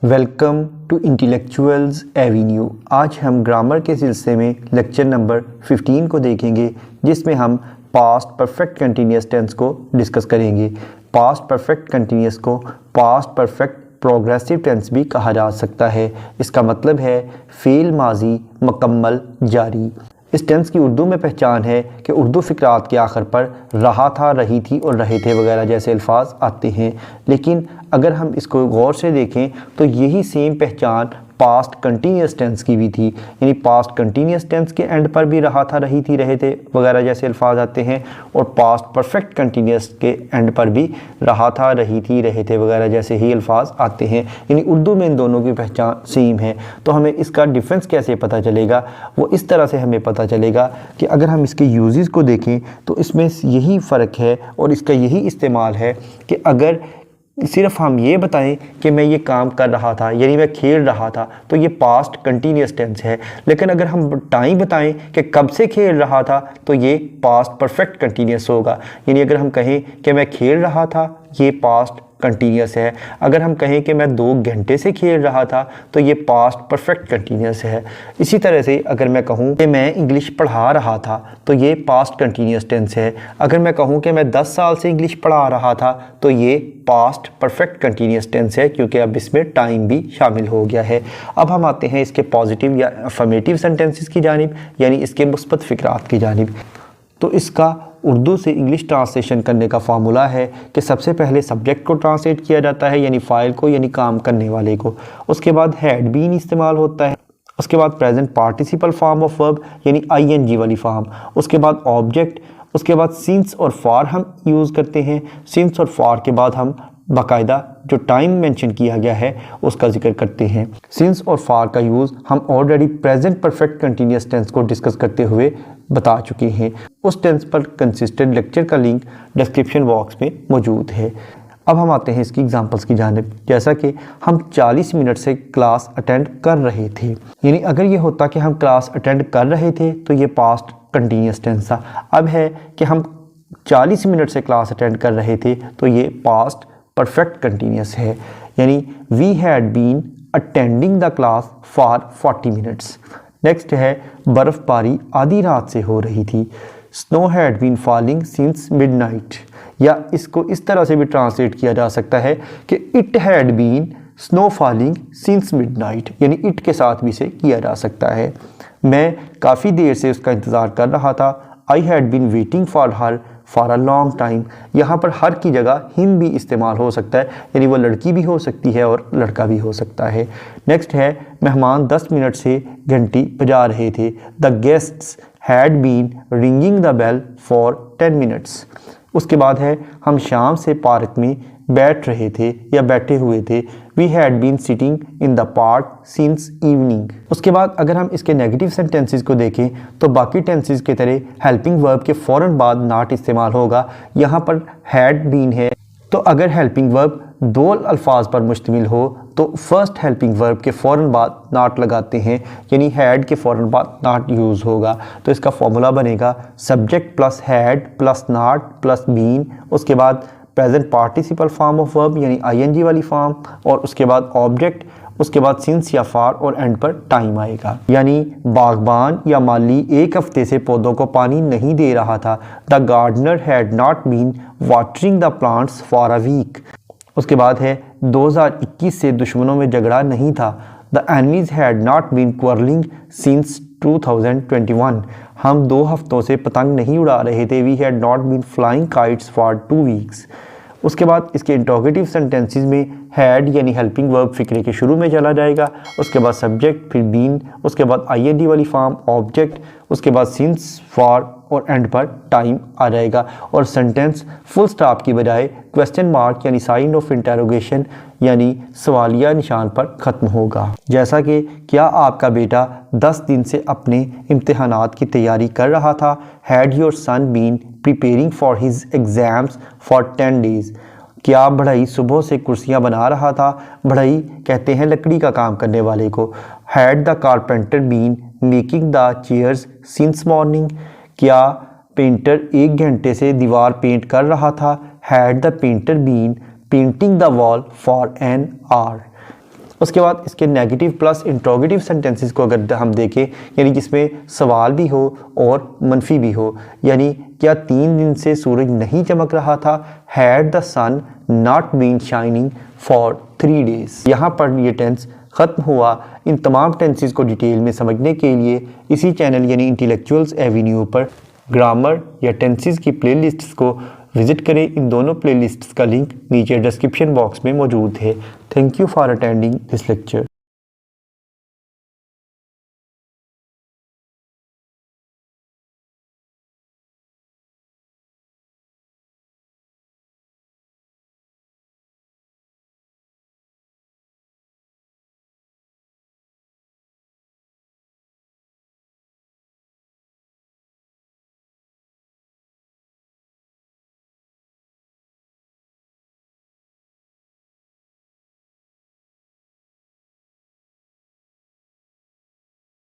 Welcome to intellectuals Avenue. आज हम grammar के सिलसिले में लेक्चर नंबर 15 को देखेंगे, जिसमें हम पास्ट परफेक्ट कंटिन्यूअस टेंस को डिस्कस करेंगे। पास्ट परफेक्ट कंटिन्यूअस को पास्ट परफेक्ट प्रोग्रेसिव टेंस भी कहा जा सकता है। इसका मतलब है फ़ेल माजी मुकम्मल जारी। इस टेंस की उर्दू में पहचान है कि उर्दू फ़िक्रात के आखिर पर रहा था, रही थी और रहे थे वगैरह जैसे अल्फाज आते हैं। लेकिन अगर हम इसको गौर से देखें तो यही सेम पहचान पास्ट कंटिन्यूअस टेंस की भी थी, यानी पास्ट कंटिन्यूअस टेंस के एंड पर भी रहा था, रही थी, रहे थे वगैरह जैसे अल्फाज आते हैं, और पास्ट परफेक्ट कंटिन्यूअस के एंड पर भी रहा था, रही थी, रहे थे वगैरह जैसे ही अल्फाज आते हैं। यानी उर्दू में इन दोनों की पहचान सेम है। तो हमें इसका डिफरेंस कैसे पता चलेगा? वो इस तरह से हमें पता चलेगा कि अगर हम इसके यूजेस को देखें तो इसमें यही फ़र्क है और इसका यही इस्तेमाल है कि अगर सिर्फ हम ये बताएं कि मैं ये काम कर रहा था, यानी मैं खेल रहा था, तो ये पास्ट कंटिन्यूअस टेंस है। लेकिन अगर हम टाइम बताएं कि कब से खेल रहा था, तो ये पास्ट परफेक्ट कंटिन्यूअस होगा। यानी अगर हम कहें कि मैं खेल रहा था, ये पास्ट कंटिन्यूअस है। अगर हम कहें कि मैं 2 घंटे से खेल रहा था, तो ये पास्ट परफेक्ट कंटिन्यूअस है। इसी तरह से अगर मैं कहूँ कि मैं इंग्लिश पढ़ा रहा था, तो ये पास्ट कंटिन्यूअस टेंस है। अगर मैं कहूँ कि मैं 10 साल से इंग्लिश पढ़ा रहा था, तो ये पास्ट परफेक्ट कंटिन्यूअस टेंस है, क्योंकि अब इसमें टाइम भी शामिल हो गया है। अब हम आते हैं इसके पॉजिटिव या अफर्मेटिव सेंटेंसेस की जानिब, यानी इसके मुस्बत फ़िक्रात की जानिब। तो इसका उर्दू से इंग्लिश ट्रांसलेशन करने का फार्मूला है कि सबसे पहले सब्जेक्ट को ट्रांसलेट किया जाता है, यानी फ़ाइल को, यानी काम करने वाले को। उसके बाद हैड बीन इस्तेमाल होता है। उसके बाद present participle form of verb, यानी आईएनजी वाली फॉर्म। उसके बाद ऑब्जेक्ट। उसके बाद सिंस और फॉर हम यूज़ करते हैं। सिंस और फॉर के बाद हम बाकायदा जो टाइम मेंशन किया गया है उसका जिक्र करते हैं। सिंस और फॉर का यूज़ हम already present perfect continuous tense को डिस्कस करते हुए बता चुके हैं। उस टेंस पर कंसिस्टेंट लेक्चर का लिंक डिस्क्रिप्शन बॉक्स में मौजूद है। अब हम आते हैं इसकी एग्जांपल्स की जानिब। जैसा कि हम 40 मिनट से क्लास अटेंड कर रहे थे, यानी अगर ये होता कि हम क्लास अटेंड कर रहे थे तो ये पास्ट कंटिन्यूअस टेंस था। अब है कि हम 40 मिनट से क्लास अटेंड कर रहे थे, तो ये पास्ट परफेक्ट कंटिन्यूअस है, यानी we had been attending the class for 40 minutes. Next है बर्फ़बारी आधी रात से हो रही थी। Snow had been falling since midnight, या इसको इस तरह से भी ट्रांसलेट किया जा सकता है कि it had been snow falling since midnight, यानी इट के साथ भी इसे किया जा सकता है। मैं काफ़ी देर से उसका इंतज़ार कर रहा था। I had been waiting for her for a long time. यहाँ पर हर की जगह हिम भी इस्तेमाल हो सकता है, यानी वो लड़की भी हो सकती है और लड़का भी हो सकता है। नेक्स्ट है मेहमान 10 मिनट से घंटी बजा रहे थे। The guests had been ringing the bell for 10 minutes. उसके बाद है हम शाम से पार्क में बैठ रहे थे या बैठे हुए थे। We had been sitting in the park since evening. उसके बाद अगर हम इसके नेगेटिव सेंटेंसेस को देखें तो बाकी टेंसेस की तरह हेल्पिंग वर्ब के फ़ौरन बाद नॉट इस्तेमाल होगा। यहाँ पर हैड बीन है, तो अगर हेल्पिंग वर्ब 2 अल्फाज पर मुश्तमिल हो तो फर्स्ट हेल्पिंग वर्ब के फ़ौरन बाद नॉट लगाते हैं, यानी हैड के फ़ौरन बाद नॉट यूज़ होगा। तो इसका फॉर्मूला बनेगा subject plus had plus not plus been, उसके बाद present participle form of verb यानी आईएनजी वाली फॉर्म, और उसके बाद ऑब्जेक्ट, उसके बाद सिंस या फॉर, और एंड पर टाइम आएगा। यानी बागबान या माली 1 हफ्ते से पौधों को पानी नहीं दे रहा था। The gardener had not been watering the plants for a week. उसके बाद है 2021 से दुश्मनों में झगड़ा नहीं था। The enemies had not been quarrelling since 2021। हम 2 हफ्तों से पतंग नहीं उड़ा रहे थे। We had not been flying kites for 2 weeks. उसके बाद इसके इंटरोगेटिव सेंटेंसेस में हैड यानी हेल्पिंग वर्ब फिक्रे के शुरू में चला जाएगा। उसके बाद सब्जेक्ट, फिर बीन, उसके बाद आईएनजी वाली फॉर्म, ऑब्जेक्ट, उसके बाद सिंस, फॉर, और एंड पर टाइम आ जाएगा। और सेंटेंस फुल स्टॉप की बजाय क्वेश्चन मार्क यानी साइन ऑफ इंटरोगेशन यानी सवालिया निशान पर ख़त्म होगा। जैसा कि क्या आपका बेटा 10 दिन से अपने इम्तिहानात की तैयारी कर रहा था। Had your son been preparing for his exams for 10 days. क्या बढ़ई सुबह से कुर्सियाँ बना रहा था। बढ़ई कहते हैं लकड़ी का काम करने वाले को। Had the carpenter been making the chairs since morning. क्या पेंटर 1 घंटे से दीवार पेंट कर रहा था। Had the painter been painting the wall for an hour. उसके बाद इसके नेगेटिव प्लस इंट्रोगेटिव सेंटेंसेस को अगर हम देखें, यानी जिसमें सवाल भी हो और मनफी भी हो, यानी क्या 3 दिन से सूरज नहीं चमक रहा था, had the sun not been shining for 3 days. यहाँ पर ये टेंस ख़त्म हुआ। इन तमाम टेंसेस को डिटेल में समझने के लिए इसी चैनल यानी इंटेलेक्चुअल्स एवेन्यू पर ग्रामर या टेंसेस की प्लेलिस्ट्स को विजिट करें। इन दोनों प्लेलिस्ट्स का लिंक नीचे डिस्क्रिप्शन बॉक्स में मौजूद है। Thank you for attending this lecture.